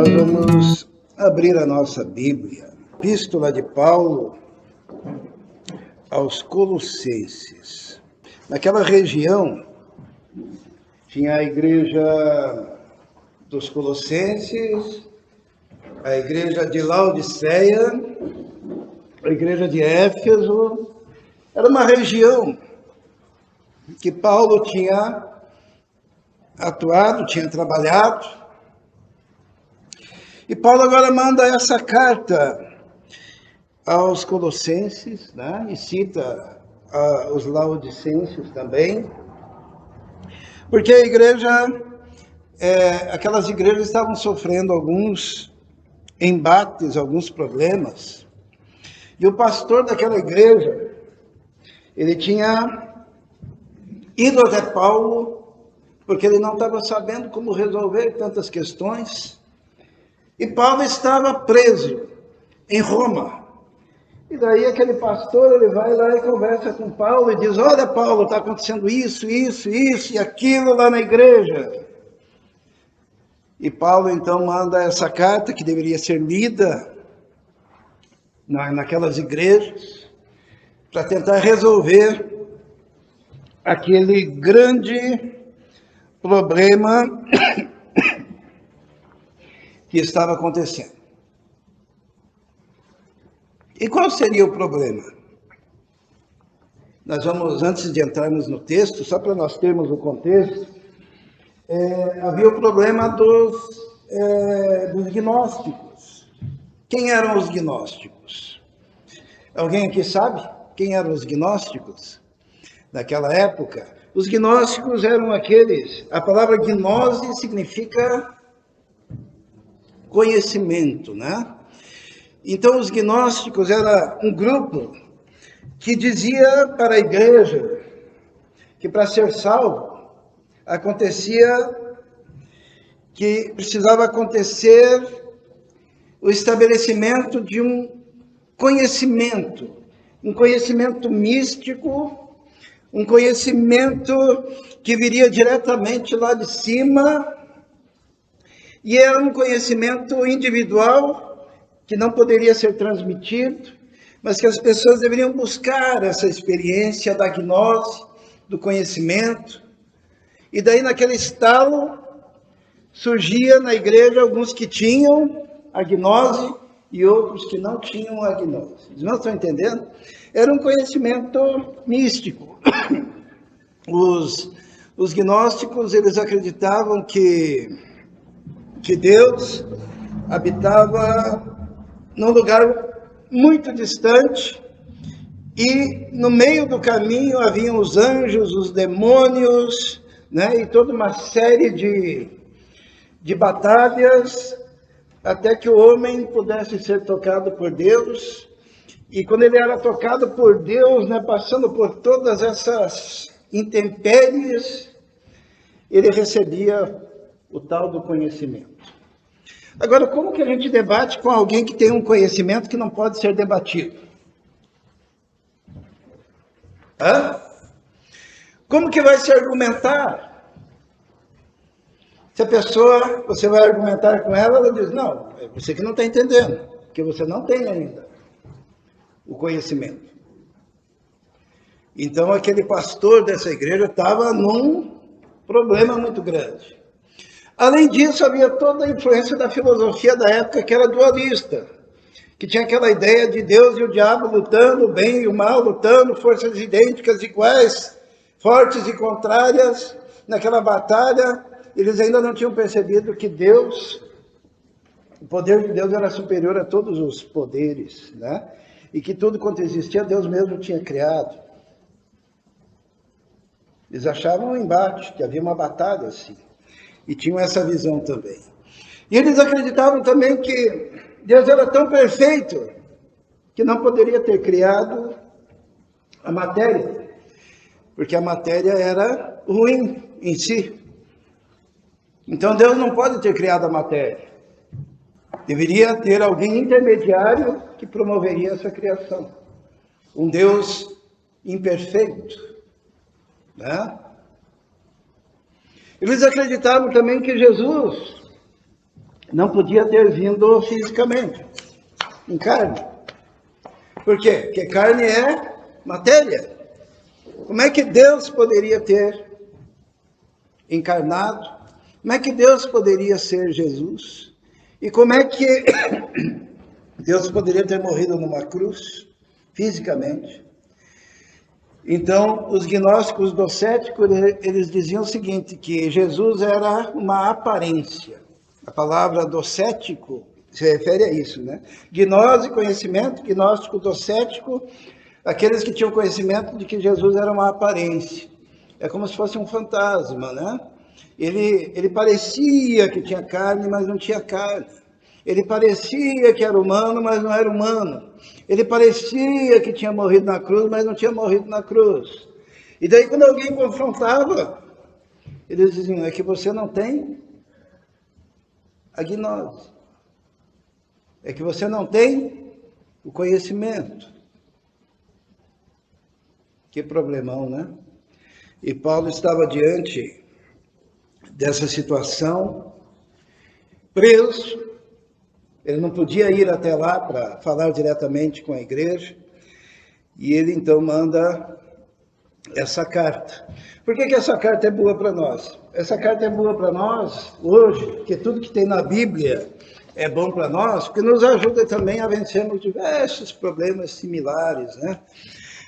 nós vamos abrir a nossa Bíblia, Epístola de Paulo aos Colossenses. Naquela região tinha a igreja dos Colossenses, a igreja de Laodiceia, a igreja de Éfeso. Era uma região que Paulo tinha atuado, tinha trabalhado. E Paulo agora manda essa carta aos Colossenses, né? E cita os Laodicenses também, porque a igreja, aquelas igrejas estavam sofrendo alguns embates, alguns problemas. E o pastor daquela igreja, ele tinha ido até Paulo, porque ele não estava sabendo como resolver tantas questões. E Paulo estava preso em Roma. E daí aquele pastor, ele vai lá e conversa com Paulo e diz: olha, Paulo, está acontecendo isso e aquilo lá na igreja. E Paulo então manda essa carta que deveria ser lida naquelas igrejas para tentar resolver aquele grande problema que estava acontecendo. E qual seria o problema? Nós vamos, antes de entrarmos no texto, só para nós termos o contexto, havia o problema dos gnósticos. Quem eram os gnósticos? Alguém aqui sabe quem eram os gnósticos naquela época? Os gnósticos eram aqueles, a palavra gnose significa conhecimento, né? Então, os gnósticos era um grupo que dizia para a igreja que para ser salvo, precisava acontecer o estabelecimento de um conhecimento místico, um conhecimento que viria diretamente lá de cima, e era um conhecimento individual, que não poderia ser transmitido, mas que as pessoas deveriam buscar essa experiência da gnose, do conhecimento. E daí, naquele estalo, surgia na igreja alguns que tinham a gnose e outros que não tinham a gnose. Vocês não estão entendendo? Era um conhecimento místico. Os gnósticos, eles acreditavam que Deus habitava num lugar muito distante, e no meio do caminho haviam os anjos, os demônios, né? E toda uma série de batalhas, até que o homem pudesse ser tocado por Deus. E quando ele era tocado por Deus, né, passando por todas essas intempéries, ele recebia o tal do conhecimento. Agora, como que a gente debate com alguém que tem um conhecimento que não pode ser debatido? Como que vai se argumentar? Se a pessoa, você vai argumentar com ela, ela diz: não, é você que não está entendendo, porque você não tem ainda o conhecimento. Então, aquele pastor dessa igreja estava num problema muito grande. Além disso, havia toda a influência da filosofia da época, que era dualista, que tinha aquela ideia de Deus e o diabo lutando, o bem e o mal lutando, forças idênticas, iguais, fortes e contrárias. Naquela batalha, eles ainda não tinham percebido que Deus, o poder de Deus era superior a todos os poderes, né? E que tudo quanto existia, Deus mesmo tinha criado. Eles achavam um embate, que havia uma batalha assim. E tinham essa visão também. E eles acreditavam também que Deus era tão perfeito que não poderia ter criado a matéria, porque a matéria era ruim em si. Então Deus não pode ter criado a matéria. Deveria ter alguém intermediário que promoveria essa criação. Um Deus imperfeito, né? Eles acreditavam também que Jesus não podia ter vindo fisicamente, em carne. Por quê? Porque carne é matéria. Como é que Deus poderia ter encarnado? Como é que Deus poderia ser Jesus? E como é que Deus poderia ter morrido numa cruz, fisicamente? Então, os gnósticos docéticos, eles diziam o seguinte, que Jesus era uma aparência. A palavra docético se refere a isso, né? Gnose, conhecimento, gnóstico, docético, aqueles que tinham conhecimento de que Jesus era uma aparência. É como se fosse um fantasma, né? Ele parecia que tinha carne, mas não tinha carne. Ele parecia que era humano, mas não era humano. Ele parecia que tinha morrido na cruz, mas não tinha morrido na cruz. E daí, quando alguém confrontava, eles diziam, é que você não tem a gnose. É que você não tem o conhecimento. Que problemão, né? E Paulo estava diante dessa situação, preso. Ele não podia ir até lá para falar diretamente com a igreja. E ele então manda essa carta. Por que essa carta é boa para nós? Essa carta é boa para nós hoje, porque tudo que tem na Bíblia é bom para nós, porque nos ajuda também a vencermos diversos problemas similares, né?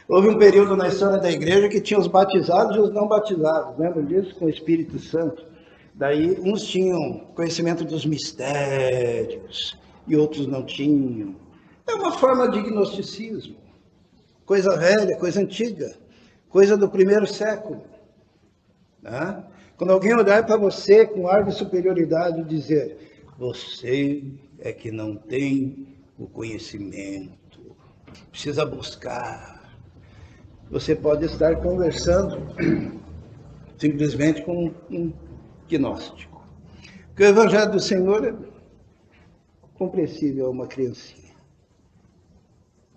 Houve um período na história da igreja que tinha os batizados e os não batizados, lembram disso? Com o Espírito Santo. Daí uns tinham conhecimento dos mistérios e outros não tinham. É uma forma de gnosticismo, coisa velha, coisa antiga, coisa do primeiro século. Né? Quando alguém olhar para você com ar de superioridade e dizer, você é que não tem o conhecimento, precisa buscar. Você pode estar conversando simplesmente com um gnóstico. Porque o Evangelho do Senhor é compreensível a uma criancinha.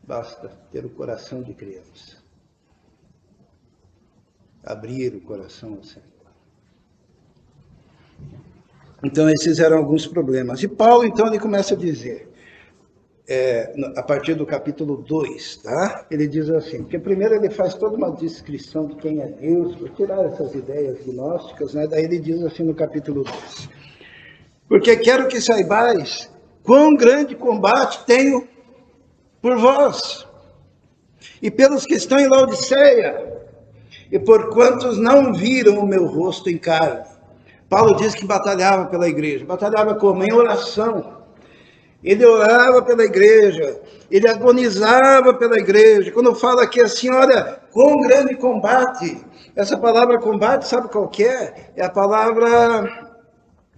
Basta ter o coração de criança. Abrir o coração ao Senhor. Então, esses eram alguns problemas. E Paulo, então, ele começa a dizer, a partir do capítulo 2, tá? Ele diz assim, porque primeiro ele faz toda uma descrição de quem é Deus, por tirar essas ideias gnósticas, né? Daí ele diz assim no capítulo 2, porque quero que saibais quão grande combate tenho por vós, e pelos que estão em Laodiceia, e por quantos não viram o meu rosto em carne. Paulo diz que batalhava pela igreja. Batalhava como? Em oração. Ele orava pela igreja. Ele agonizava pela igreja. Quando fala aqui assim, olha, quão grande combate. Essa palavra combate, sabe qual que é? É a palavra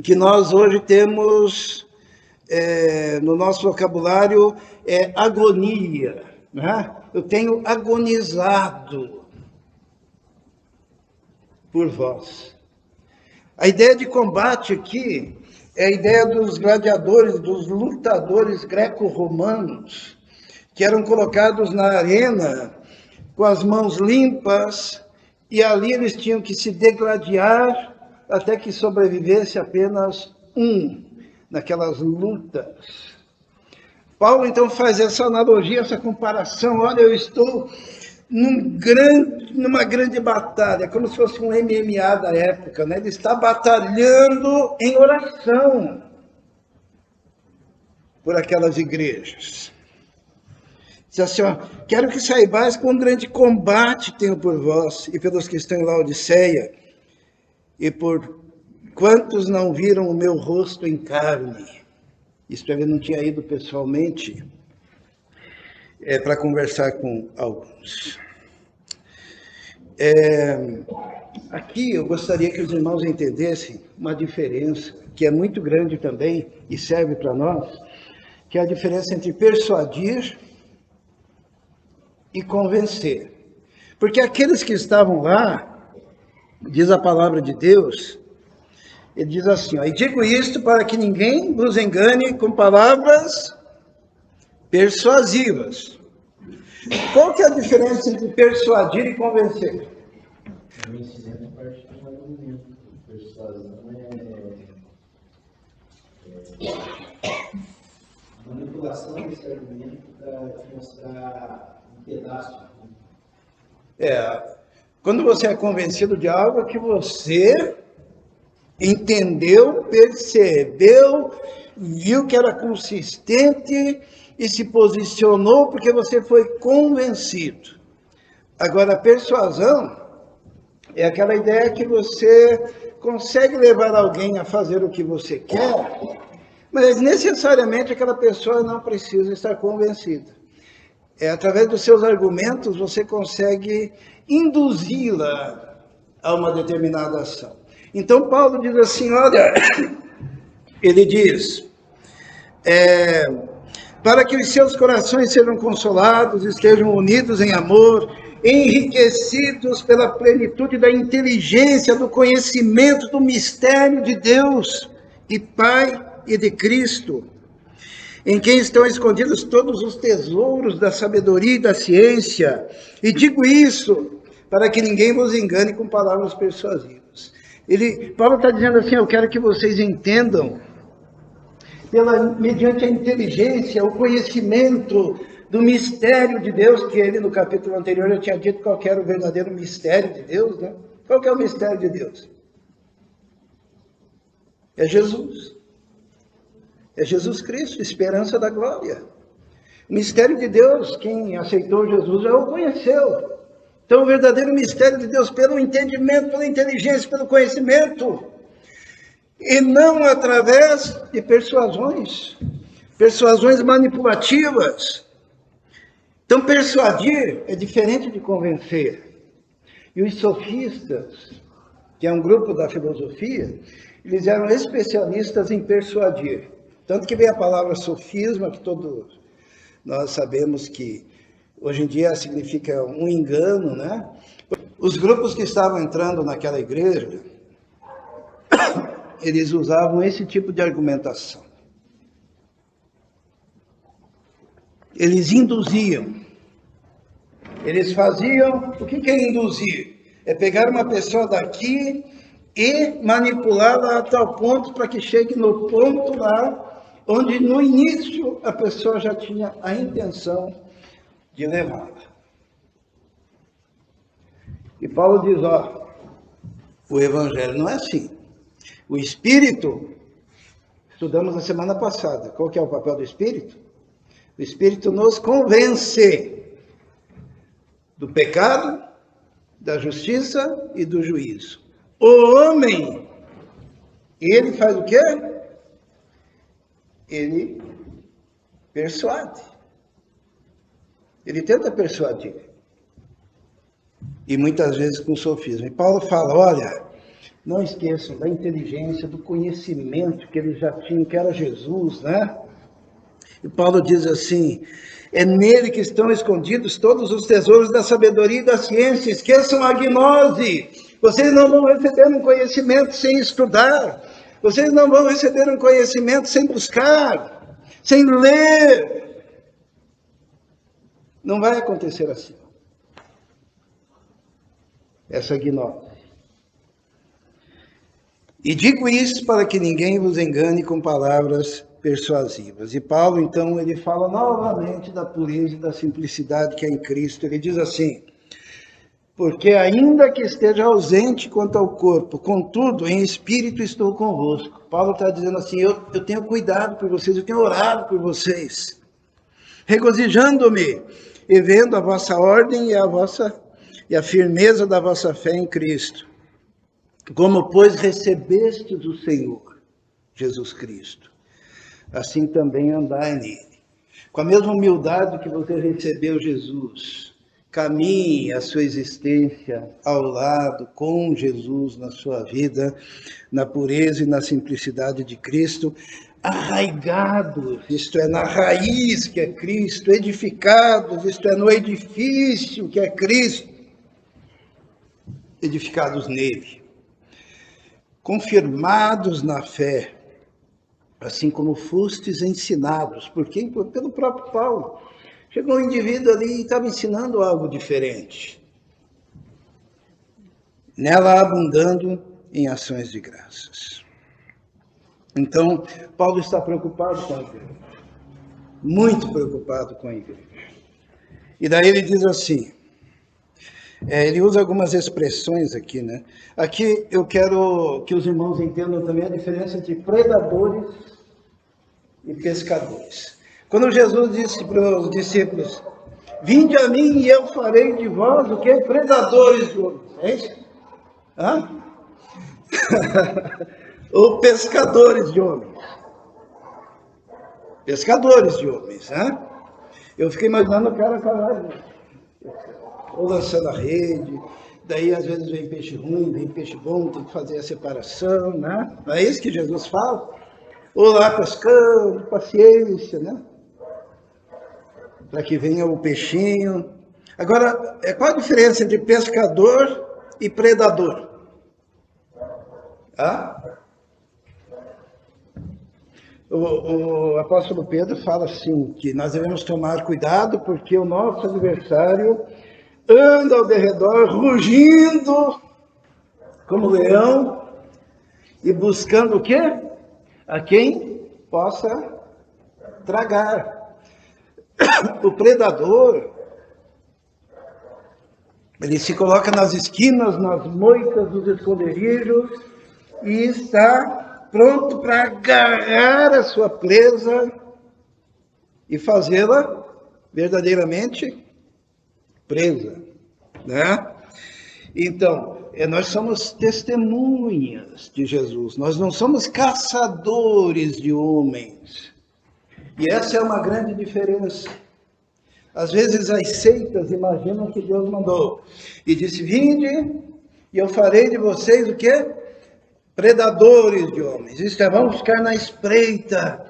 que nós hoje temos no nosso vocabulário, é agonia. Né? Eu tenho agonizado por vós. A ideia de combate aqui é a ideia dos gladiadores, dos lutadores greco-romanos, que eram colocados na arena com as mãos limpas, e ali eles tinham que se degladiar até que sobrevivesse apenas um naquelas lutas. Paulo então faz essa analogia, essa comparação. Olha, eu estou numa grande batalha, como se fosse um MMA da época, né? Ele está batalhando em oração por aquelas igrejas. Diz assim, ó, quero que saibais quão grande combate tenho por vós e pelos que estão em Laodiceia, e por quantos não viram o meu rosto em carne. Isto ele não tinha ido pessoalmente para conversar com alguns. Aqui eu gostaria que os irmãos entendessem uma diferença que é muito grande também e serve para nós, que é a diferença entre persuadir e convencer. Porque aqueles que estavam lá, diz a palavra de Deus, ele diz assim, ó, e digo isto para que ninguém vos engane com palavras persuasivas. Qual que é a diferença entre persuadir e convencer? O ensinamento parte do argumento. Persuasão é Manipulação desse argumento para te mostrar um pedaço. Quando você é convencido de algo que você entendeu, percebeu, viu que era consistente e se posicionou porque você foi convencido. Agora, a persuasão é aquela ideia que você consegue levar alguém a fazer o que você quer, mas necessariamente aquela pessoa não precisa estar convencida. Através dos seus argumentos, você consegue induzi-la a uma determinada ação. Então, Paulo diz assim, olha, ele diz, para que os seus corações sejam consolados, estejam unidos em amor, enriquecidos pela plenitude da inteligência, do conhecimento do mistério de Deus, de Pai e de Cristo, em quem estão escondidos todos os tesouros da sabedoria e da ciência. E digo isso para que ninguém vos engane com palavras persuasivas. Paulo está dizendo assim, eu quero que vocês entendam, mediante a inteligência, o conhecimento do mistério de Deus, que ele no capítulo anterior já tinha dito qual era o verdadeiro mistério de Deus, né? Qual que é o mistério de Deus? É Jesus. É Jesus Cristo, esperança da glória. O mistério de Deus, quem aceitou Jesus já o conheceu. Então, o verdadeiro mistério de Deus, pelo entendimento, pela inteligência, pelo conhecimento, e não através de persuasões manipulativas. Então, persuadir é diferente de convencer. E os sofistas, que é um grupo da filosofia, eles eram especialistas em persuadir. Tanto que vem a palavra sofisma, que todos nós sabemos que hoje em dia significa um engano, né? Os grupos que estavam entrando naquela igreja, eles usavam esse tipo de argumentação. Eles induziam. Eles faziam... O que é induzir? É pegar uma pessoa daqui e manipulá-la a tal ponto para que chegue no ponto lá onde no início a pessoa já tinha a intenção de levá-la. E Paulo diz, o evangelho não é assim. O Espírito, estudamos na semana passada, qual que é o papel do Espírito? O Espírito nos convence do pecado, da justiça e do juízo. O homem, ele faz o quê? Ele persuade. Ele tenta persuadir. E muitas vezes com sofisma. E Paulo fala, olha, não esqueçam da inteligência, do conhecimento que eles já tinham, que era Jesus, né? E Paulo diz assim, é nele que estão escondidos todos os tesouros da sabedoria e da ciência. Esqueçam a gnose. Vocês não vão receber um conhecimento sem estudar. Vocês não vão receber um conhecimento sem buscar, sem ler. Não vai acontecer assim. Essa gnose. E digo isso para que ninguém vos engane com palavras persuasivas. E Paulo, então, ele fala novamente da pureza e da simplicidade que é em Cristo. Ele diz assim, porque ainda que esteja ausente quanto ao corpo, contudo, em espírito estou convosco. Paulo está dizendo assim, eu tenho cuidado por vocês, eu tenho orado por vocês, regozijando-me e vendo a vossa ordem e a firmeza da vossa fé em Cristo. Como, pois, recebestes o Senhor, Jesus Cristo, assim também andai nele. Com a mesma humildade que você recebeu Jesus, caminhe a sua existência ao lado, com Jesus na sua vida, na pureza e na simplicidade de Cristo, arraigados, isto é, na raiz que é Cristo, edificados, isto é, no edifício que é Cristo, edificados nele. Confirmados na fé, assim como fostes ensinados. Por quem? Pelo próprio Paulo. Chegou um indivíduo ali e estava ensinando algo diferente. Nela abundando em ações de graças. Então, Paulo está preocupado com a igreja, muito preocupado com a igreja. E daí ele diz assim, ele usa algumas expressões aqui, né? Aqui eu quero que os irmãos entendam também a diferença entre predadores e pescadores. Quando Jesus disse para os discípulos, vinde a mim e eu farei de vós o que? Predadores de homens. É isso? Hã? Ou pescadores de homens. Pescadores de homens, né? Eu fiquei imaginando o cara falando, ou lançando a rede, daí às vezes vem peixe ruim, vem peixe bom, tem que fazer a separação, né? Não é isso que Jesus fala? Ou lá pescando, paciência, né? Para que venha o peixinho. Agora, qual a diferença entre pescador e predador? O apóstolo Pedro fala assim, que nós devemos tomar cuidado porque o nosso adversário anda ao derredor rugindo como leão e buscando o quê? A quem possa tragar. O predador, ele se coloca nas esquinas, nas moitas dos esconderijos e está pronto para agarrar a sua presa e fazê-la verdadeiramente presa, né? Então, nós somos testemunhas de Jesus, nós não somos caçadores de homens. E essa é uma grande diferença. Às vezes as seitas imaginam que Deus mandou e disse, vinde e eu farei de vocês o quê? Predadores de homens. Isto é, vamos ficar na espreita,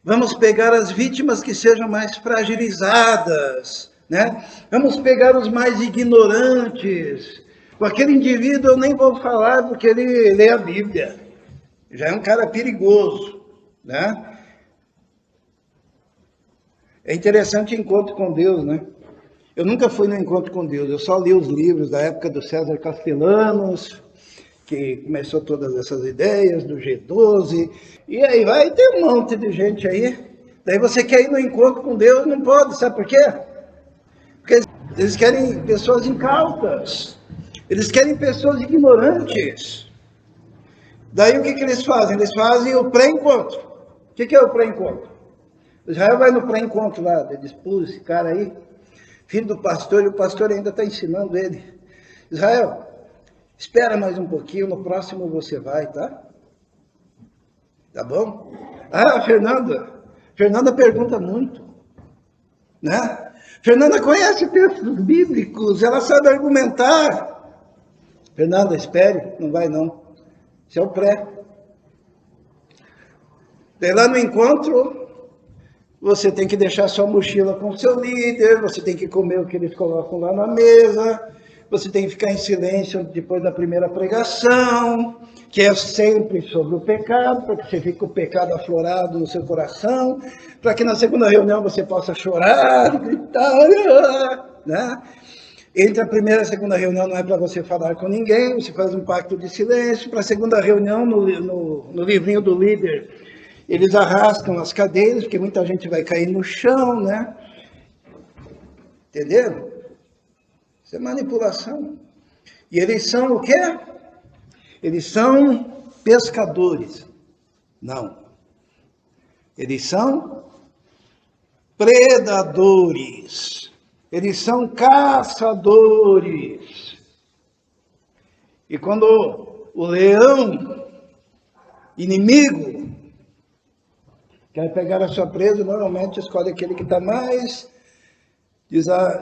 vamos pegar as vítimas que sejam mais fragilizadas, né? Vamos pegar os mais ignorantes. Com aquele indivíduo eu nem vou falar porque ele lê a Bíblia. Já é um cara perigoso, né? É interessante o encontro com Deus, né? Eu nunca fui no encontro com Deus, eu só li os livros da época do César Castellanos, que começou todas essas ideias, do G12, e aí vai ter um monte de gente aí. Daí você quer ir no encontro com Deus, não pode, sabe por quê? Porque eles querem pessoas incautas, eles querem pessoas ignorantes. Daí o que eles fazem? Eles fazem o pré-encontro. O que é o pré-encontro? Israel vai no pré-encontro lá, ele diz, pô, esse cara aí, filho do pastor, e o pastor ainda está ensinando ele. Israel, espera mais um pouquinho, no próximo você vai, tá? Tá bom? Ah, Fernanda pergunta muito, né? Fernanda conhece textos bíblicos, ela sabe argumentar. Fernanda, espere, não vai não. Isso é o pré. Daí lá no encontro, você tem que deixar sua mochila com o seu líder, você tem que comer o que eles colocam lá na mesa, você tem que ficar em silêncio depois da primeira pregação, que é sempre sobre o pecado, para que você fique com o pecado aflorado no seu coração, para que na segunda reunião você possa chorar, gritar, né? Entre a primeira e a segunda reunião não é para você falar com ninguém, você faz um pacto de silêncio. Para a segunda reunião, no livrinho do líder, eles arrastam as cadeiras, porque muita gente vai cair no chão, né? Entenderam? Isso é manipulação. E eles são o quê? Eles são pescadores. Não. Eles são predadores. Eles são caçadores. E quando o leão inimigo quer pegar a sua presa, normalmente escolhe aquele que está mais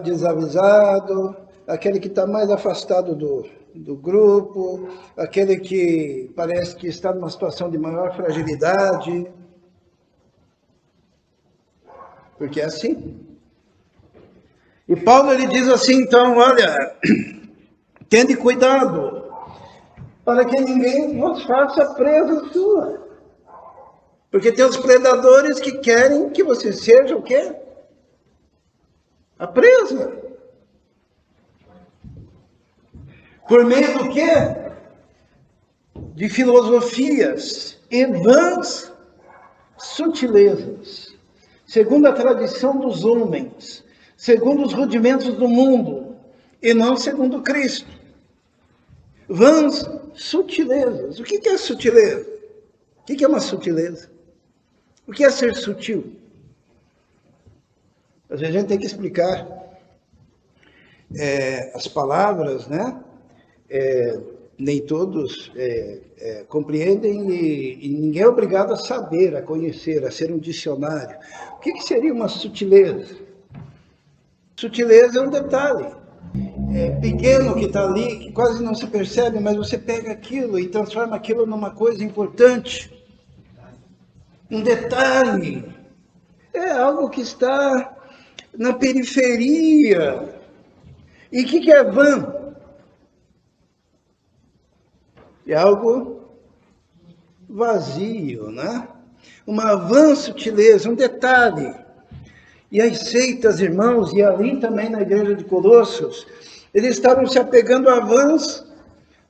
desavisado, aquele que está mais afastado do grupo, aquele que parece que está numa situação de maior fragilidade. Porque é assim. E Paulo ele diz assim, então, olha, tende cuidado, para que ninguém vos faça presa sua. Porque tem os predadores que querem que você seja o quê? A presa. Por meio do quê? de filosofias e vãs sutilezas, segundo a tradição dos homens, segundo os rudimentos do mundo, e não segundo Cristo. Vãs sutilezas. O que é sutileza? O que é uma sutileza? O que é ser sutil? Às vezes a gente tem que explicar as palavras, né? Nem todos compreendem e ninguém é obrigado a saber, a conhecer, a ser um dicionário. O que seria uma sutileza? Sutileza é um detalhe pequeno que está ali, que quase não se percebe, mas você pega aquilo e transforma aquilo numa coisa importante. Um detalhe. É algo que está na periferia. E o que é vã? É algo vazio, né? Uma vã sutileza, um detalhe. E as seitas, irmãos, e ali também na igreja de Colossos, eles estavam se apegando a vãs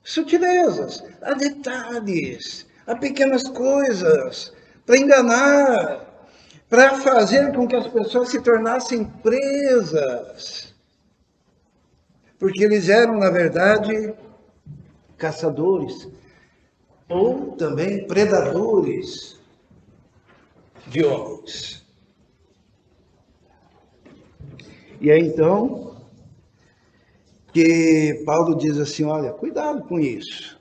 sutilezas, a detalhes, a pequenas coisas, para enganar, para fazer com que as pessoas se tornassem presas. Porque eles eram, na verdade, caçadores, ou também predadores de homens. E é então que Paulo diz assim, olha, cuidado com isso.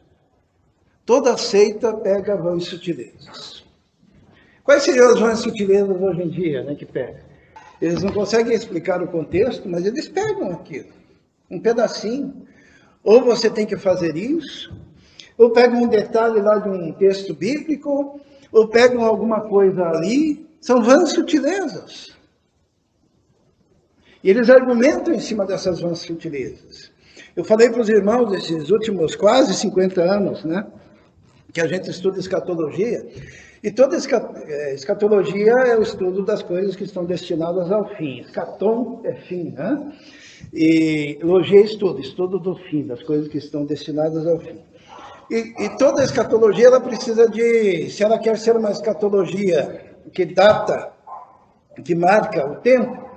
Toda seita pega vãs sutilezas. Quais seriam as vãs sutilezas hoje em dia, né, que pega? Eles não conseguem explicar o contexto, mas eles pegam aquilo, um pedacinho. Ou você tem que fazer isso, ou pegam um detalhe lá de um texto bíblico, ou pegam alguma coisa ali. São vãs sutilezas. E eles argumentam em cima dessas vãs sutilezas. Eu falei para os irmãos esses últimos quase 50 anos, né, que a gente estuda escatologia, e toda escatologia é o estudo das coisas que estão destinadas ao fim. Escatom é fim, né? E logia é estudo do fim, das coisas que estão destinadas ao fim. E toda escatologia, ela precisa de, se ela quer ser uma escatologia que data, que marca o tempo,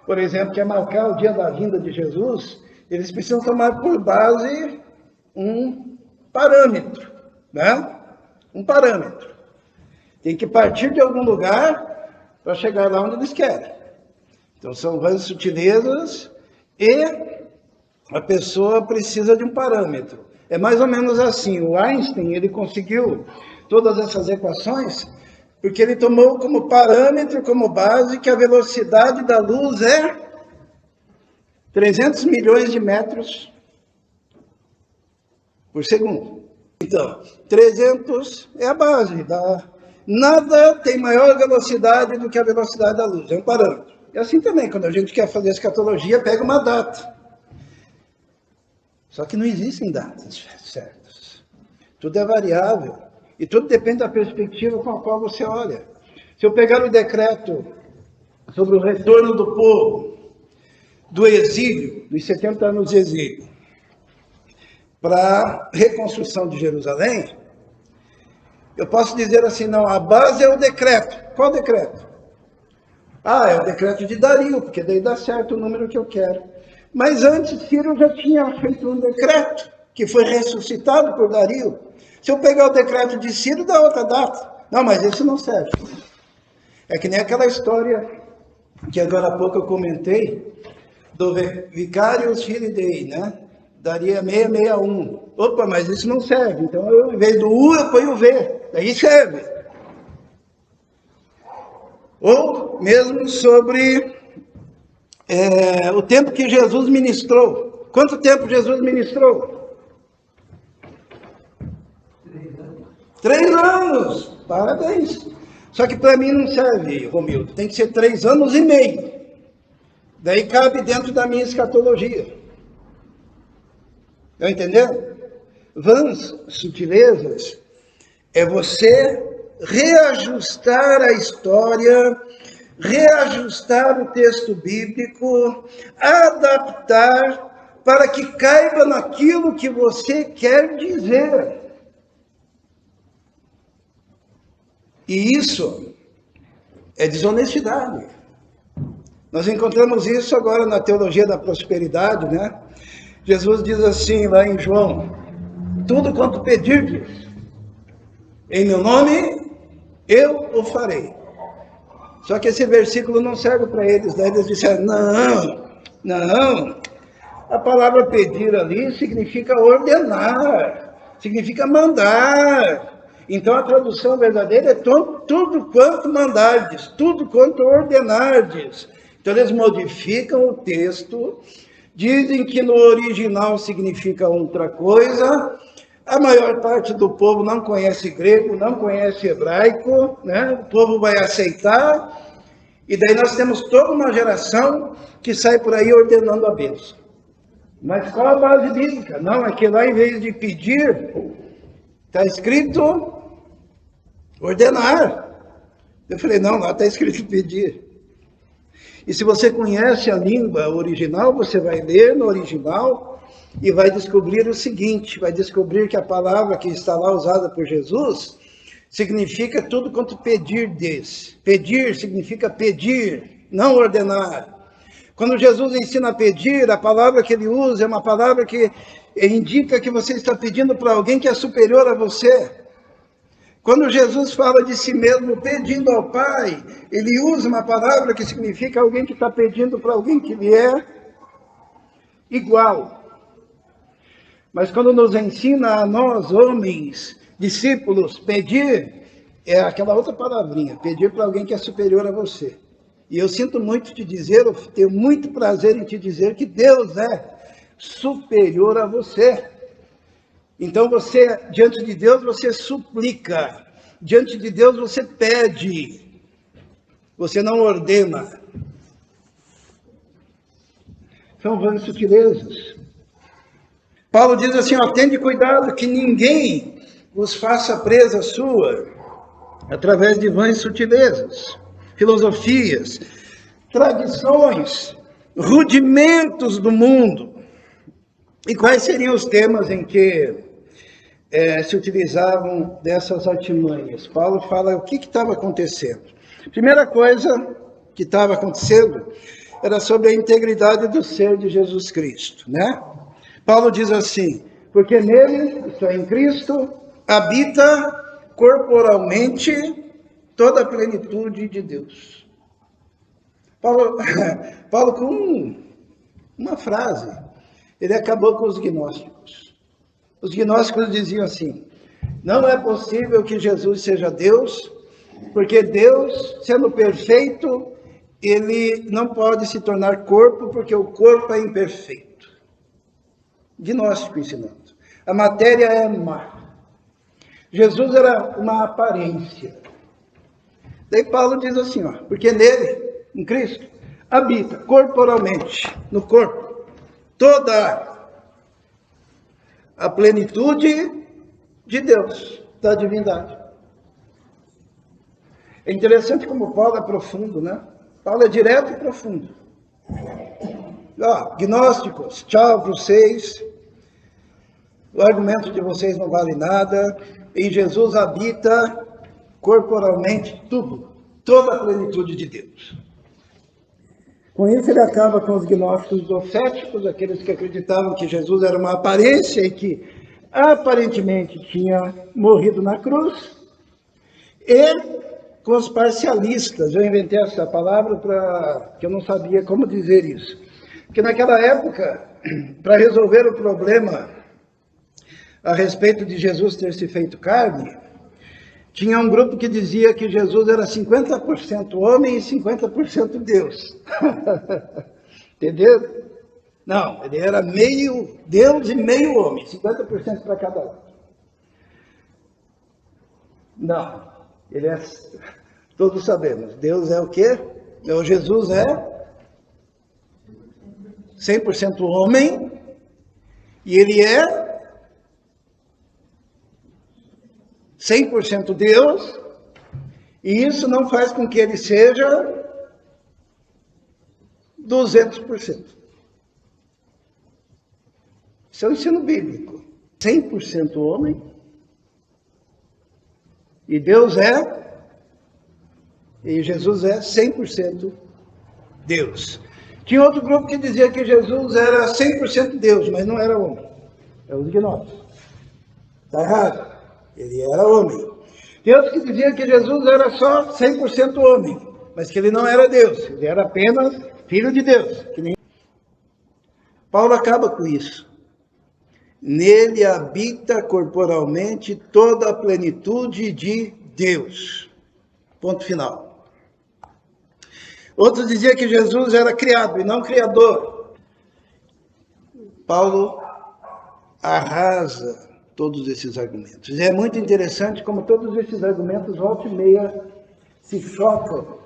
por exemplo, quer marcar o dia da vinda de Jesus, eles precisam tomar por base um parâmetro, né? Um parâmetro. Tem que partir de algum lugar para chegar lá onde eles querem. Então, são várias sutilezas e a pessoa precisa de um parâmetro. É mais ou menos assim, o Einstein, ele conseguiu todas essas equações porque ele tomou como parâmetro, como base, que a velocidade da luz é 300 milhões de metros por segundo. Então, 300 é a base. Nada tem maior velocidade do que a velocidade da luz, é um parâmetro. E assim também, quando a gente quer fazer escatologia, pega uma data. Só que não existem datas certas. Tudo é variável. E tudo depende da perspectiva com a qual você olha. Se eu pegar o decreto sobre o retorno do povo do exílio, dos 70 anos de exílio, para a reconstrução de Jerusalém, eu posso dizer assim, não, a base é o decreto. Qual decreto? É o decreto de Dario, porque daí dá certo o número que eu quero. Mas antes, Ciro já tinha feito um decreto, que foi ressuscitado por Dario. Se eu pegar o decreto de Ciro, dá outra data. Não, mas isso não serve. É que nem aquela história que agora há pouco eu comentei, do Vicarius Filii Dei, né? Daria 661. Opa, mas isso não serve. Então, eu, em vez do U, eu ponho o V. Daí serve. Ou mesmo sobre o tempo que Jesus ministrou. Quanto tempo Jesus ministrou? 3 anos. Parabéns. Só que para mim não serve, Romildo. Tem que ser 3 anos e meio. Daí cabe dentro da minha escatologia. Está entendendo? Vãs sutilezas é você reajustar a história, reajustar o texto bíblico, adaptar para que caiba naquilo que você quer dizer. E isso é desonestidade. Nós encontramos isso agora na teologia da prosperidade, né? Jesus diz assim lá em João: tudo quanto pedirdes em meu nome, eu o farei. Só que esse versículo não serve para eles, né? Eles disseram, não. A palavra pedir ali significa ordenar, significa mandar. Então a tradução verdadeira é tudo quanto mandardes, tudo quanto ordenardes. Então eles modificam o texto, dizem que no original significa outra coisa. A maior parte do povo não conhece grego, não conhece hebraico, né? O povo vai aceitar, e daí nós temos toda uma geração que sai por aí ordenando a bênção. Mas qual a base bíblica? Não, é que lá em vez de pedir, está escrito ordenar. Eu falei, não, lá está escrito pedir. E se você conhece a língua original, você vai ler no original e vai descobrir o seguinte, vai descobrir que a palavra que está lá usada por Jesus significa tudo quanto pedirdes. Pedir significa pedir, não ordenar. Quando Jesus ensina a pedir, a palavra que ele usa é uma palavra que indica que você está pedindo para alguém que é superior a você. Quando Jesus fala de si mesmo pedindo ao Pai, ele usa uma palavra que significa alguém que está pedindo para alguém que lhe é igual. Mas quando nos ensina a nós, homens, discípulos, pedir, é aquela outra palavrinha, pedir para alguém que é superior a você. E eu sinto muito te dizer, eu tenho muito prazer em te dizer que Deus é superior a você. Então você, diante de Deus, você suplica. Diante de Deus, você pede. Você não ordena. São vãs sutilezas. Paulo diz assim, ó, tende cuidado que ninguém vos faça presa sua através de vãs sutilezas, filosofias, tradições, rudimentos do mundo. E quais seriam os temas em que se utilizavam dessas artimanhas? Paulo fala o que estava acontecendo. Primeira coisa que estava acontecendo era sobre a integridade do ser de Jesus Cristo, né? Paulo diz assim, porque nele, isto é, em Cristo, habita corporalmente toda a plenitude de Deus. Paulo com uma frase, ele acabou com os gnósticos. Os gnósticos diziam assim, não é possível que Jesus seja Deus, porque Deus, sendo perfeito, ele não pode se tornar corpo, porque o corpo é imperfeito. Gnóstico ensinando. A matéria é má. Jesus era uma aparência. Daí Paulo diz assim, ó, porque nele, em Cristo, habita corporalmente, no corpo, toda a plenitude de Deus, da divindade. É interessante como Paulo é profundo, né? Paulo é direto e profundo. Ó, gnósticos, tchau para vocês. O argumento de vocês não vale nada. Em Jesus habita corporalmente tudo, toda a plenitude de Deus. Com isso ele acaba com os gnósticos docéticos, aqueles que acreditavam que Jesus era uma aparência e que aparentemente tinha morrido na cruz, e com os parcialistas. Eu inventei essa palavra que eu não sabia como dizer isso. Porque naquela época, para resolver o problema a respeito de Jesus ter se feito carne, tinha um grupo que dizia que Jesus era 50% homem e 50% Deus. Entendeu? Não, ele era meio Deus e meio homem, 50% para cada um. Não, ele é, todos sabemos, Deus é o quê? Jesus é 100% homem e ele é 100% Deus, e isso não faz com que ele seja 200%. Isso é o ensino bíblico. 100% homem, e Deus é E Jesus é 100% Deus. Tinha outro grupo que dizia que Jesus era 100% Deus, mas não era homem. É os gnósticos. Está errado. Ele era homem. Tem outros que diziam que Jesus era só 100% homem, mas que ele não era Deus. Ele era apenas filho de Deus. Paulo acaba com isso. Nele habita corporalmente toda a plenitude de Deus. Ponto final. Outros diziam que Jesus era criado e não criador. Paulo arrasa todos esses argumentos. E é muito interessante como todos esses argumentos, volta e meia, se chocam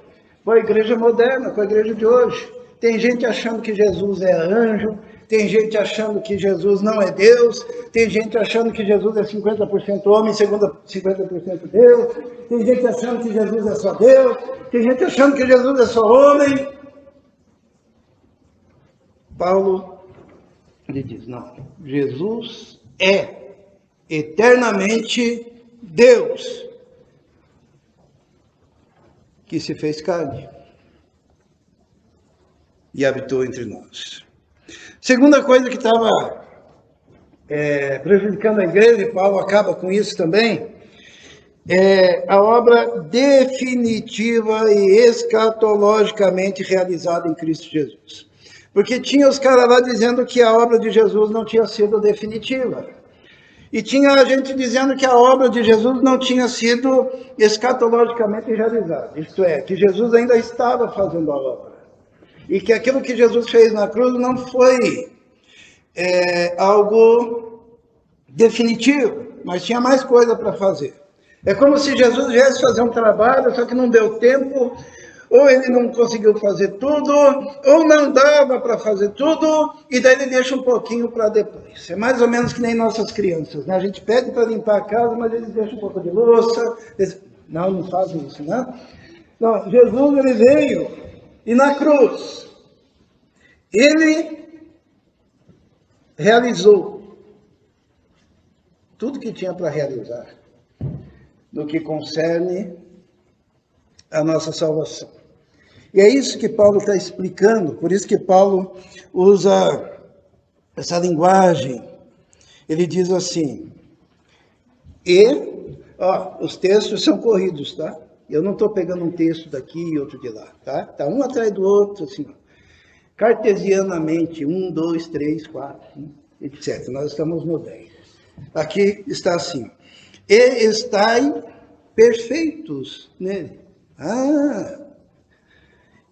com a igreja moderna, com a igreja de hoje. Tem gente achando que Jesus é anjo, tem gente achando que Jesus não é Deus, tem gente achando que Jesus é 50% homem, 50% Deus, tem gente achando que Jesus é só Deus, tem gente achando que Jesus é só homem. Paulo, ele diz, não, Jesus é eternamente Deus, que se fez carne e habitou entre nós. Segunda coisa que estava prejudicando a igreja, e Paulo acaba com isso também, é a obra definitiva e escatologicamente realizada em Cristo Jesus. Porque tinha os caras lá dizendo que a obra de Jesus não tinha sido definitiva. E tinha a gente dizendo que a obra de Jesus não tinha sido escatologicamente realizada. Isto é, que Jesus ainda estava fazendo a obra. E que aquilo que Jesus fez na cruz não foi algo definitivo, mas tinha mais coisa para fazer. É como se Jesus viesse fazer um trabalho, só que não deu tempo, ou ele não conseguiu fazer tudo, ou não dava para fazer tudo, e daí ele deixa um pouquinho para depois. É mais ou menos que nem nossas crianças, né? A gente pede para limpar a casa, mas eles deixam um pouco de louça. Não fazem isso, né? Não, Jesus, ele veio, e na cruz, ele realizou tudo que tinha para realizar no que concerne a nossa salvação. E é isso que Paulo está explicando, por isso que Paulo usa essa linguagem. Ele diz assim, os textos são corridos, tá? Eu não estou pegando um texto daqui e outro de lá, tá? Está um atrás do outro, assim, cartesianamente, 1, 2, 3, 4, etc. Nós estamos no 10. Aqui está assim, e estai perfeitos nele.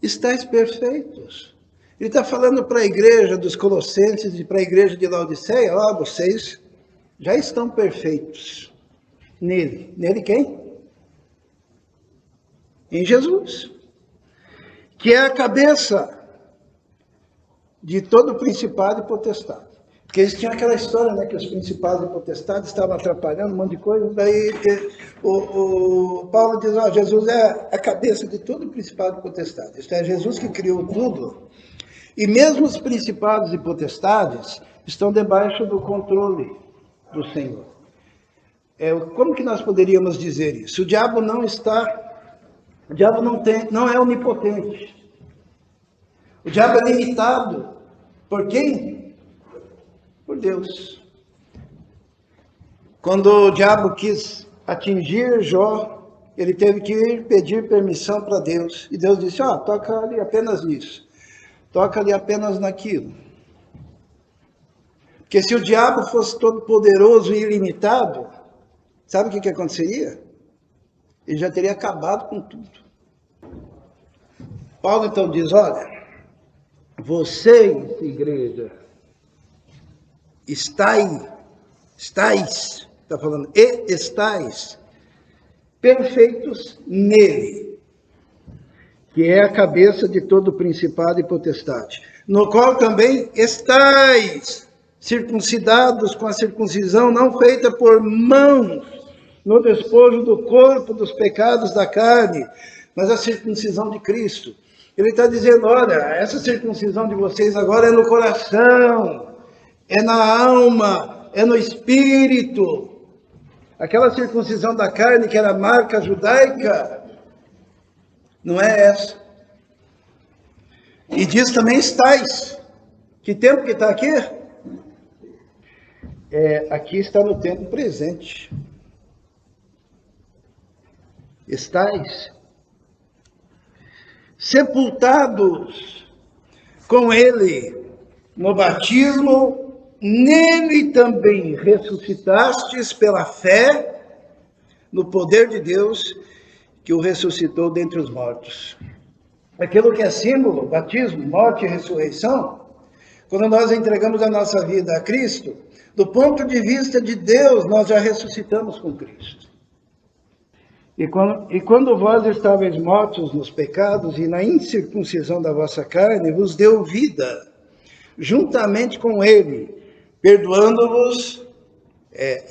Estais perfeitos. Ele está falando para a igreja dos Colossenses e para a igreja de Laodiceia, vocês já estão perfeitos nele. Nele quem? Em Jesus, que é a cabeça de todo principado e potestade. Porque eles tinham aquela história, né, que os principados e potestades estavam atrapalhando um monte de coisa, daí o Paulo diz, Jesus é a cabeça de todo principado e potestade. Isto é, Jesus que criou tudo. E mesmo os principados e potestades estão debaixo do controle do Senhor. Como que nós poderíamos dizer isso? O diabo não é onipotente. O diabo é limitado. Por quem? Por Deus. Quando o diabo quis atingir Jó, ele teve que ir pedir permissão para Deus. E Deus disse, toca ali apenas nisso. Toca ali apenas naquilo. Porque se o diabo fosse todo poderoso e ilimitado, sabe o que aconteceria? Ele já teria acabado com tudo. Paulo então diz, olha, vocês, igreja, estáis, está falando, e estáis perfeitos nele, que é a cabeça de todo principado e potestade, no qual também estáis circuncidados com a circuncisão não feita por mãos, no despojo do corpo dos pecados da carne, mas a circuncisão de Cristo. Ele está dizendo, olha, essa circuncisão de vocês agora é no coração, é na alma, é no espírito. Aquela circuncisão da carne, que era a marca judaica, Não é essa. E diz também estáis. Que tempo que está aqui? Aqui está no tempo presente. Estáis sepultados com ele no batismo, nele também ressuscitastes pela fé no poder de Deus que o ressuscitou dentre os mortos. Aquilo que é símbolo, batismo, morte e ressurreição, quando nós entregamos a nossa vida a Cristo, do ponto de vista de Deus, nós já ressuscitamos com Cristo. E quando vós estáveis mortos nos pecados e na incircuncisão da vossa carne, vos deu vida, juntamente com ele, perdoando-vos.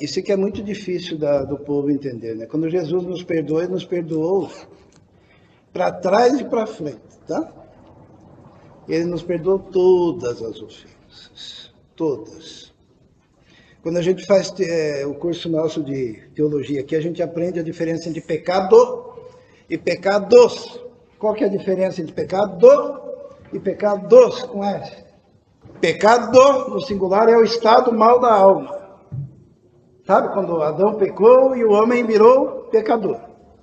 Isso que é muito difícil do povo entender, né? Quando Jesus nos perdoou, ele nos perdoou para trás e para frente, tá? Ele nos perdoou todas as ofensas, todas. Quando a gente faz o curso nosso de teologia aqui, a gente aprende a diferença entre pecado e pecados. Qual que é a diferença entre pecado e pecados com S? Pecado, no singular, é o estado mal da alma. Sabe, quando Adão pecou e o homem virou pecador.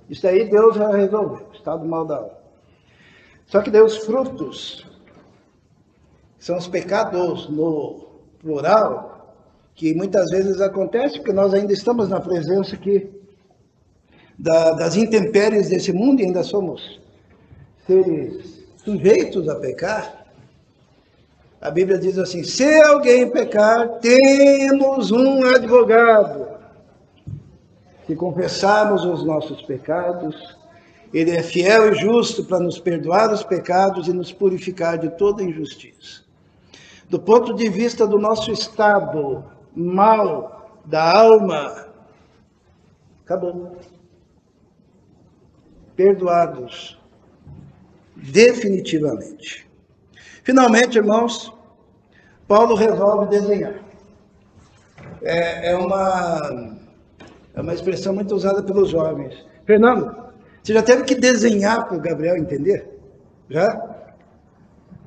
Isso aí Deus já resolveu, estado mal da alma. Só que Deus frutos, são os pecados no plural, que muitas vezes acontece, porque nós ainda estamos na presença aqui das intempéries desse mundo e ainda somos seres sujeitos a pecar. A Bíblia diz assim: se alguém pecar, temos um advogado. Se confessarmos os nossos pecados, ele é fiel e justo para nos perdoar os pecados e nos purificar de toda injustiça. Do ponto de vista do nosso estado mal da alma, acabou. Perdoados. Definitivamente. Finalmente, irmãos, Paulo resolve desenhar. É uma expressão muito usada pelos jovens. Fernando, você já teve que desenhar para o Gabriel entender? Já?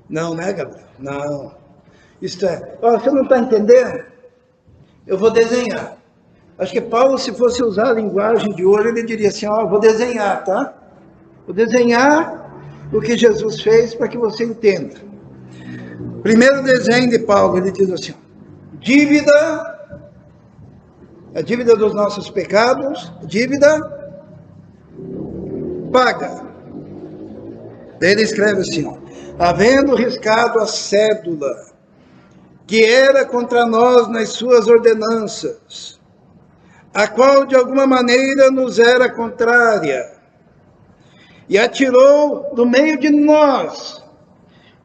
Não, né, Gabriel? Não. Isto é, você não está entendendo? Eu vou desenhar. Acho que Paulo, se fosse usar a linguagem de hoje, ele diria assim: vou desenhar, tá? Vou desenhar o que Jesus fez para que você entenda. Primeiro desenho de Paulo, ele diz assim: dívida, a dívida dos nossos pecados, dívida paga. Daí ele escreve assim: havendo riscado a cédula que era contra nós nas suas ordenanças, a qual de alguma maneira nos era contrária, e atirou do meio de nós,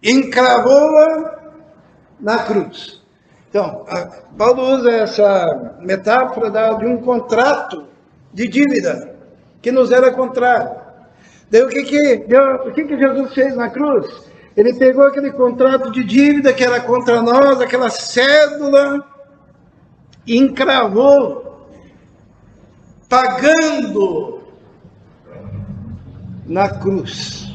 encravou-a na cruz. Então, Paulo usa essa metáfora de um contrato de dívida que nos era contrário. Daí o que Jesus fez na cruz? Ele pegou aquele contrato de dívida que era contra nós, aquela cédula, e encravou, pagando na cruz.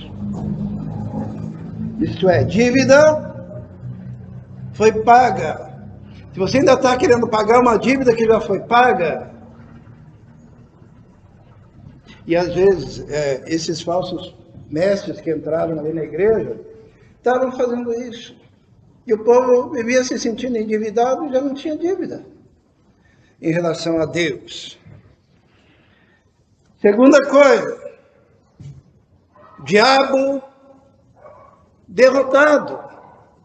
Isto é, dívida foi paga. Se você ainda está querendo pagar uma dívida que já foi paga, e às vezes esses falsos mestres que entraram ali na igreja estavam fazendo isso. E o povo vivia se sentindo endividado e já não tinha dívida em relação a Deus. Segunda coisa, diabo derrotado.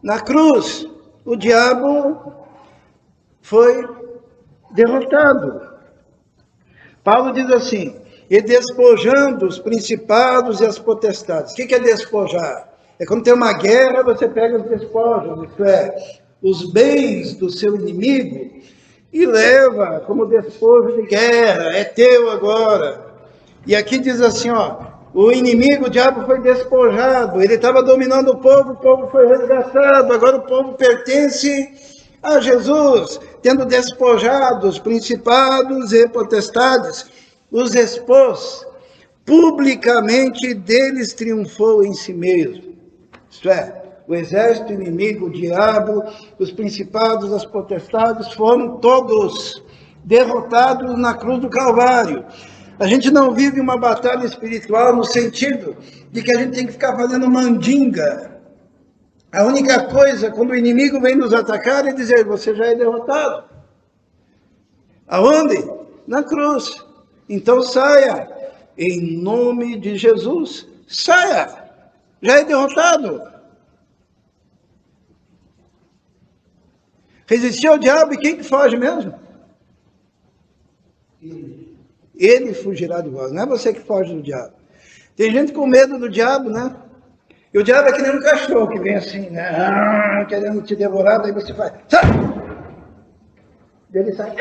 Na cruz, o diabo foi derrotado. Paulo diz assim: e despojando os principados e as potestades. O que é despojar? É quando tem uma guerra, você pega os despojos, isto é, os bens do seu inimigo, e leva como despojo de guerra, é teu agora. E aqui diz assim, o inimigo, o diabo foi despojado, ele estava dominando o povo foi resgatado, agora o povo pertence a Jesus, tendo despojado os principados e potestades, os expôs publicamente deles triunfou em si mesmo. Isto é, o exército inimigo, o diabo, os principados, as potestades foram todos derrotados na cruz do Calvário. A gente não vive uma batalha espiritual no sentido de que a gente tem que ficar fazendo mandinga. A única coisa, quando o inimigo vem nos atacar, é dizer, você já é derrotado. Aonde? Na cruz. Então saia, em nome de Jesus. Saia, já é derrotado. Resistir ao diabo, e quem que foge mesmo? Ele fugirá de vós, não é você que foge do diabo. Tem gente com medo do diabo, né? E o diabo é que nem um cachorro que vem assim, né? Querendo te devorar, daí você faz, sai! Ele sai.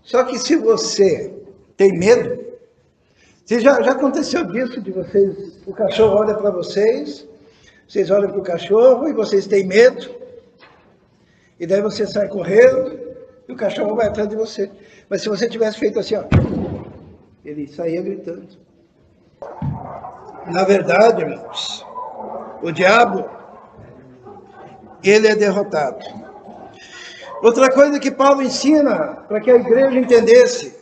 Só que se você tem medo, se já aconteceu disso, de vocês, o cachorro olha para vocês olham para o cachorro e vocês têm medo, e daí você sai correndo, e o cachorro vai atrás de você. Mas se você tivesse feito assim, ó, ele saía gritando. Na verdade, irmãos, o diabo, ele é derrotado. Outra coisa que Paulo ensina, para que a igreja entendesse,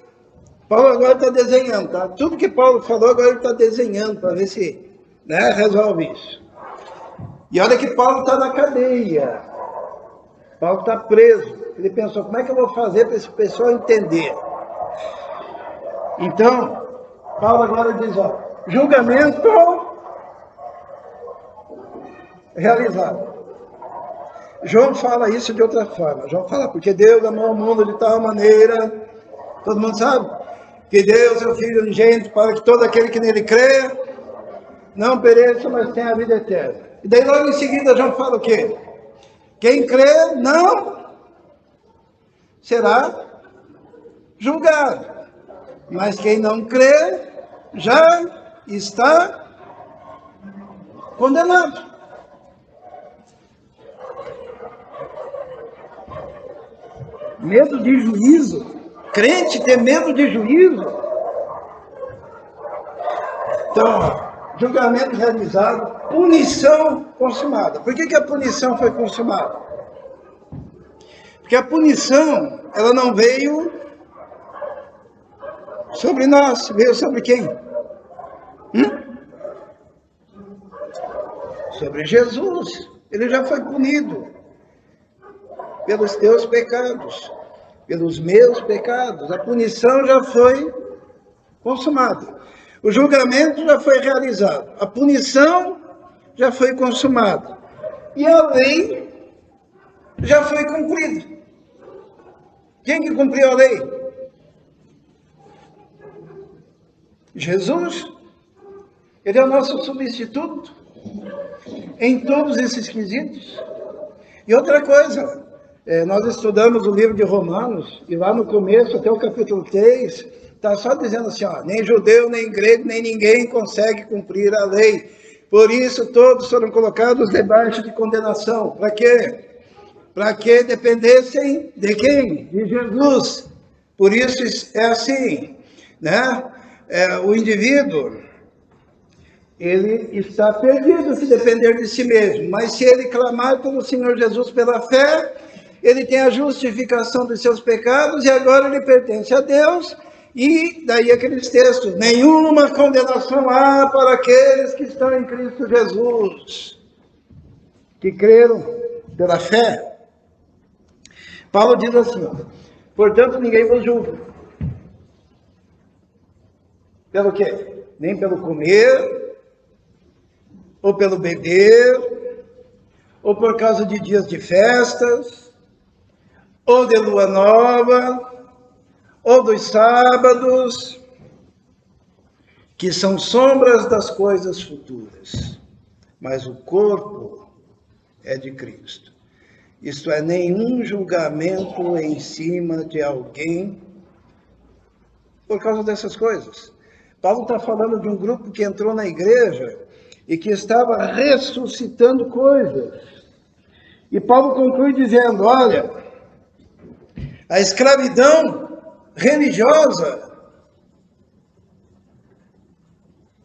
Paulo agora está desenhando, tá? Tudo que Paulo falou, agora ele está desenhando, para ver se, né, resolve isso. E olha que Paulo está na cadeia. Paulo está preso. Ele pensou, como é que eu vou fazer para esse pessoal entender? Então, Paulo agora diz, ó, julgamento realizado. João fala isso de outra forma. João fala, porque Deus amou o mundo de tal maneira, todo mundo sabe, que deu seu Filho unigênito para que todo aquele que nele crê não pereça, mas tenha a vida eterna. E daí logo em seguida João fala o quê? Quem crê não será julgado, mas quem não crê já está condenado. Medo de juízo. Crente ter medo de juízo. Então, julgamento realizado, punição consumada. Por que a punição foi consumada? Porque a punição, ela não veio sobre nós, veio sobre quem? Sobre Jesus. Ele já foi punido pelos teus pecados, pelos meus pecados. A punição já foi consumada. O julgamento já foi realizado. A punição já foi consumada. E a lei já foi cumprida. Quem que cumpriu a lei? Jesus. Ele é o nosso substituto em todos esses quesitos. E outra coisa, nós estudamos o livro de Romanos, e lá no começo, até o capítulo 3, está só dizendo assim, ó, nem judeu, nem grego, nem ninguém consegue cumprir a lei. Por isso todos foram colocados debaixo de condenação. Para quê? Para que dependessem de quem? De Jesus. Por isso é assim, né? O indivíduo, ele está perdido se depender de si mesmo. Mas se ele clamar pelo Senhor Jesus pela fé, ele tem a justificação dos seus pecados e agora ele pertence a Deus. E daí aqueles textos, nenhuma condenação há para aqueles que estão em Cristo Jesus, que creram pela fé. Paulo diz assim, portanto ninguém vos julga. Pelo quê? Nem pelo comer, ou pelo beber, ou por causa de dias de festas, ou de lua nova, ou dos sábados, que são sombras das coisas futuras, mas o corpo é de Cristo. Isto é, nenhum julgamento em cima de alguém por causa dessas coisas. Paulo está falando de um grupo que entrou na igreja e que estava ressuscitando coisas. E Paulo conclui dizendo, olha, a escravidão religiosa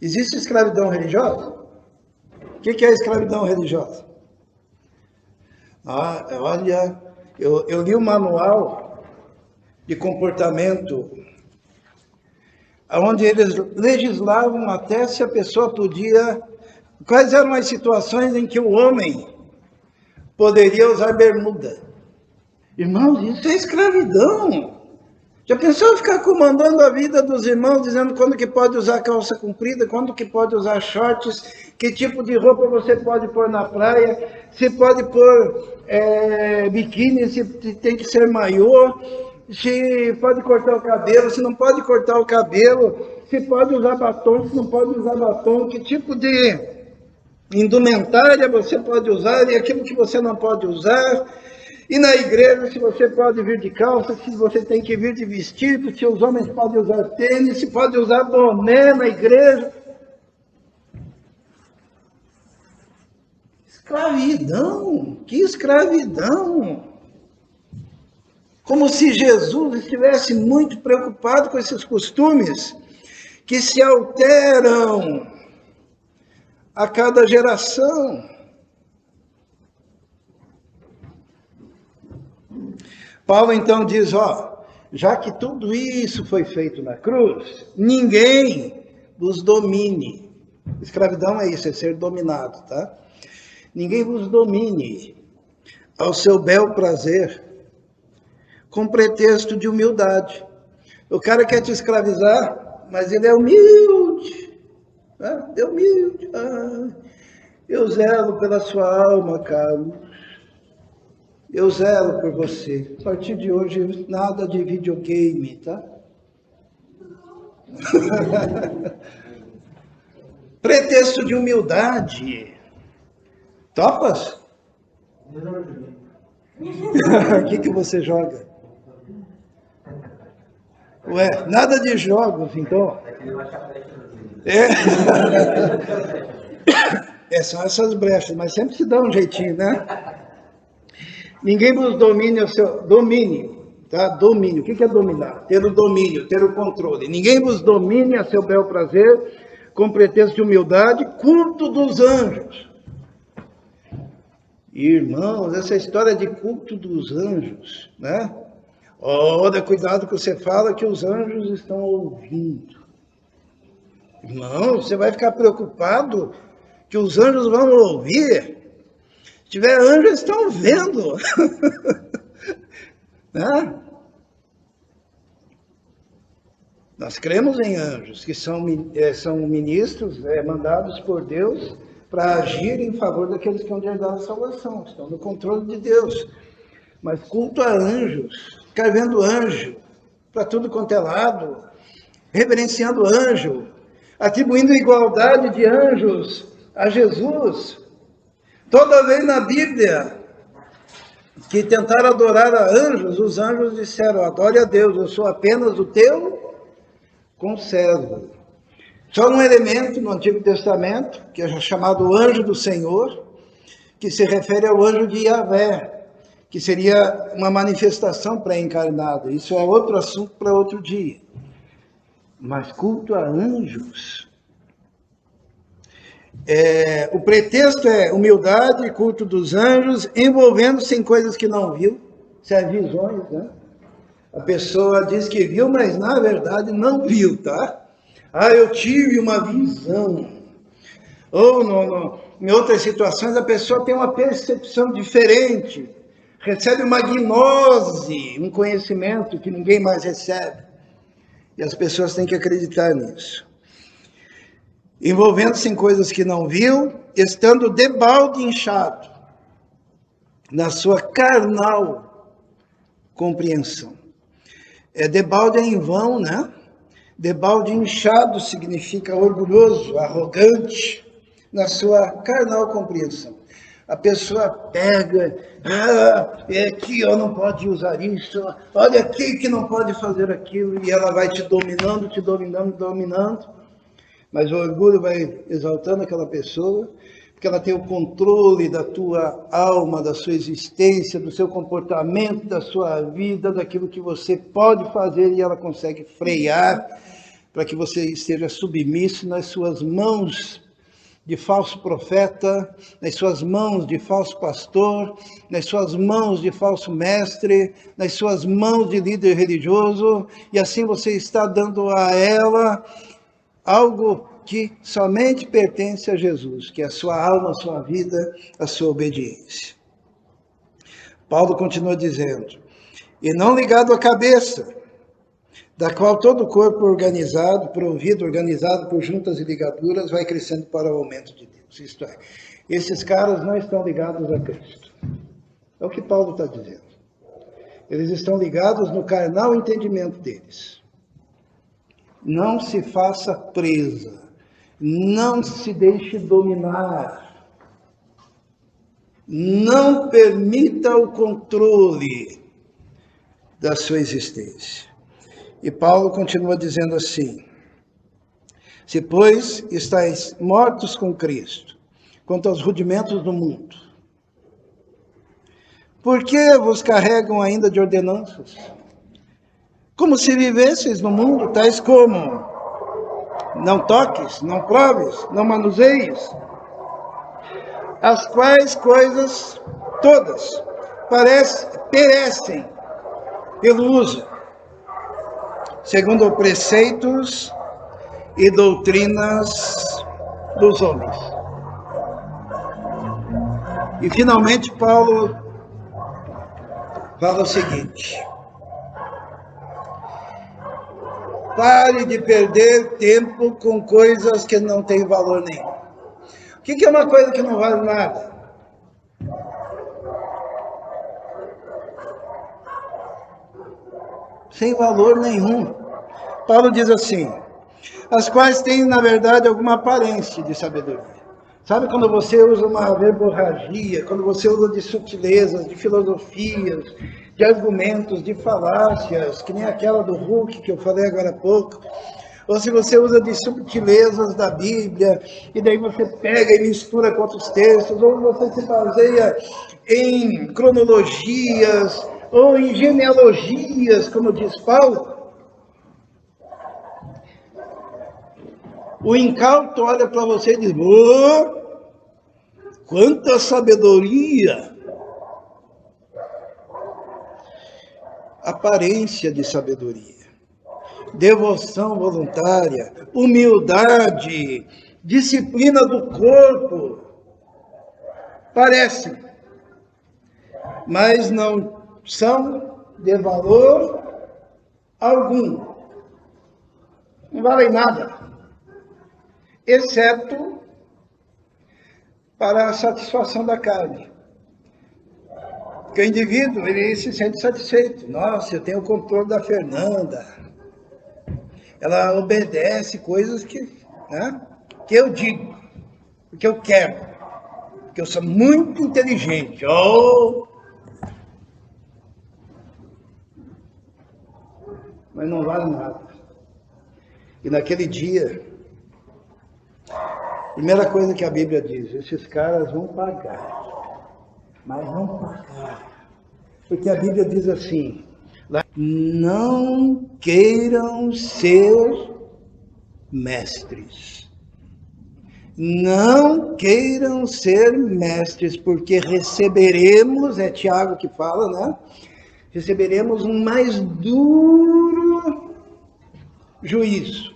Existe escravidão religiosa? O que é a escravidão religiosa? Olha, eu li um manual de comportamento onde eles legislavam até se a pessoa podia... Quais eram as situações em que o homem poderia usar bermuda? Irmãos, isso é escravidão. Já pensou ficar comandando a vida dos irmãos, dizendo quando que pode usar calça comprida, quando que pode usar shorts, que tipo de roupa você pode pôr na praia, se pode pôr biquíni, se tem que ser maiô, se pode cortar o cabelo, se não pode cortar o cabelo, se pode usar batom, se não pode usar batom, que tipo de indumentária você pode usar e aquilo que você não pode usar. E na igreja, se você pode vir de calça, se você tem que vir de vestido, se os homens podem usar tênis, se pode usar boné na igreja. Escravidão! Que escravidão! Como se Jesus estivesse muito preocupado com esses costumes que se alteram a cada geração. Paulo então diz, já que tudo isso foi feito na cruz, ninguém vos domine. Escravidão é isso, é ser dominado, tá? Ninguém vos domine ao seu bel prazer, com pretexto de humildade. O cara quer te escravizar, mas ele é humilde. É humilde. Eu zelo pela sua alma, Carlos. Eu zelo por você. A partir de hoje, nada de videogame, tá? Pretexto de humildade. Topas? O que você joga? Ué, nada de jogos, então. São essas brechas, mas sempre se dá um jeitinho, né? Ninguém vos domine o seu... Domínio, tá? Domínio. O que é dominar? Ter o domínio, ter o controle. Ninguém vos domine a seu bel prazer, com pretexto de humildade, culto dos anjos. Irmãos, essa história de culto dos anjos, né? Olha, cuidado que você fala que os anjos estão ouvindo. Irmão, você vai ficar preocupado que os anjos vão ouvir? Se tiver anjos, eles estão vendo. Né? Nós cremos em anjos, que são ministros mandados por Deus para agir em favor daqueles que vão herdar a salvação, estão no controle de Deus. Mas culto a anjos, ficar vendo anjo para tudo quanto é lado, reverenciando anjo, atribuindo igualdade de anjos a Jesus. Toda vez na Bíblia que tentaram adorar a anjos, os anjos disseram, adore a Deus, eu sou apenas o teu conservo. Só um elemento no Antigo Testamento, que é chamado anjo do Senhor, que se refere ao anjo de Yahvé, que seria uma manifestação pré-encarnada. Isso é outro assunto para outro dia. Mas culto a anjos. O pretexto é humildade, culto dos anjos, envolvendo-se em coisas que não viu. Isso é visões, né? A pessoa diz que viu, mas na verdade não viu, tá? Eu tive uma visão. Ou em outras situações a pessoa tem uma percepção diferente, recebe uma gnose, um conhecimento que ninguém mais recebe. E as pessoas têm que acreditar nisso. Envolvendo-se em coisas que não viu, estando debalde inchado na sua carnal compreensão. Debalde é em vão, né? Debalde inchado significa orgulhoso, arrogante, na sua carnal compreensão. A pessoa pega, aqui não pode usar isso, olha aqui que não pode fazer aquilo, e ela vai te dominando, dominando. Mas o orgulho vai exaltando aquela pessoa, porque ela tem o controle da tua alma, da sua existência, do seu comportamento, da sua vida, daquilo que você pode fazer, e ela consegue frear para que você esteja submisso nas suas mãos de falso profeta, nas suas mãos de falso pastor, nas suas mãos de falso mestre, nas suas mãos de líder religioso, e assim você está dando a ela algo que somente pertence a Jesus, que é a sua alma, a sua vida, a sua obediência. Paulo continua dizendo, e não ligado à cabeça, da qual todo o corpo organizado, provido, organizado por juntas e ligaduras, vai crescendo para o aumento de Deus. Isto é, esses caras não estão ligados a Cristo. É o que Paulo está dizendo. Eles estão ligados no carnal entendimento deles. Não se faça presa. Não se deixe dominar. Não permita o controle da sua existência. E Paulo continua dizendo assim, se, pois, estáis mortos com Cristo, quanto aos rudimentos do mundo, por que vos carregam ainda de ordenanças? Como se vivesseis no mundo, tais como, não toques, não proves, não manuseies, as quais coisas todas perecem pelo uso, segundo preceitos e doutrinas dos homens. E finalmente Paulo fala o seguinte, pare de perder tempo com coisas que não têm valor nenhum. O que é uma coisa que não vale nada? Sem valor nenhum. Paulo diz assim, as quais têm, na verdade, alguma aparência de sabedoria. Sabe quando você usa uma verborragia, quando você usa de sutilezas, de filosofias, de argumentos, de falácias, que nem aquela do Hulk que eu falei agora há pouco, ou se você usa de sutilezas da Bíblia, e daí você pega e mistura com outros textos, ou você se baseia em cronologias, ou em genealogias, como diz Paulo, o incauto olha para você e diz, oh, quanta sabedoria! Aparência de sabedoria, devoção voluntária, humildade, disciplina do corpo, parecem, mas não são de valor algum, não valem nada, exceto para a satisfação da carne. Porque o indivíduo, ele se sente satisfeito. Nossa, eu tenho o controle da Fernanda. Ela obedece coisas que eu digo, porque eu quero, porque eu sou muito inteligente. Oh! Mas não vale nada. E naquele dia, a primeira coisa que a Bíblia diz, esses caras vão pagar. Mas não pagaram. Porque a Bíblia diz assim, não queiram ser mestres. Não queiram ser mestres, porque receberemos, é Tiago que fala, né? Receberemos um mais duro juízo.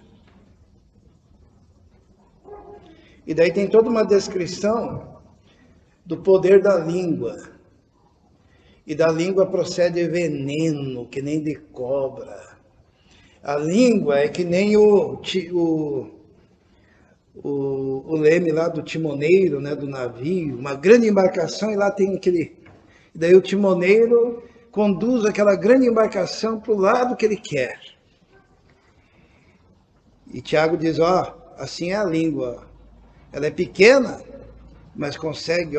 E daí tem toda uma descrição do poder da língua. E da língua procede veneno, que nem de cobra. A língua é que nem o leme lá do timoneiro, né, do navio, uma grande embarcação, e lá tem aquele... E daí o timoneiro conduz aquela grande embarcação para o lado que ele quer. E Tiago diz, assim é a língua. Ela é pequena, mas consegue,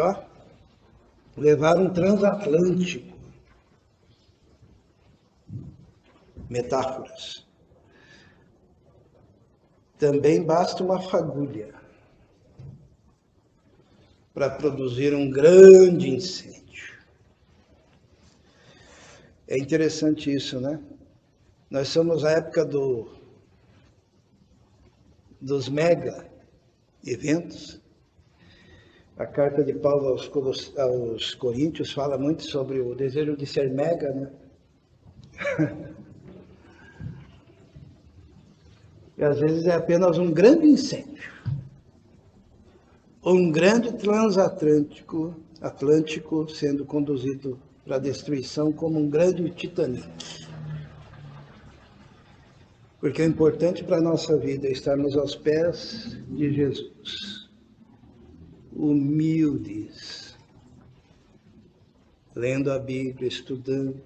levar um transatlântico. Metáforas. Também basta uma fagulha para produzir um grande incêndio. É interessante isso, né? Nós somos a época do dos mega eventos. A carta de Paulo aos Coríntios fala muito sobre o desejo de ser mega, né? E às vezes é apenas um grande incêndio, ou um grande Atlântico sendo conduzido para a destruição como um grande Titanic. Porque o importante para a nossa vida é estarmos aos pés de Jesus, humildes, lendo a Bíblia, estudando.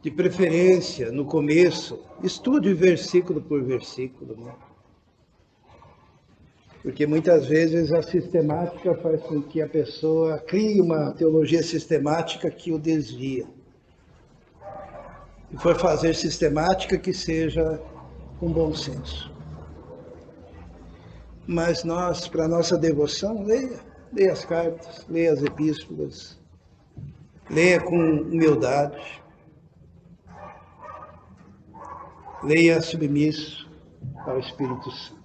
De preferência, no começo, estude versículo por versículo, né? Porque muitas vezes a sistemática faz com que a pessoa crie uma teologia sistemática que o desvia. E for fazer sistemática que seja com bom senso. Mas nós, para nossa devoção, leia as cartas, leia as epístolas, leia com humildade, leia submisso ao Espírito Santo.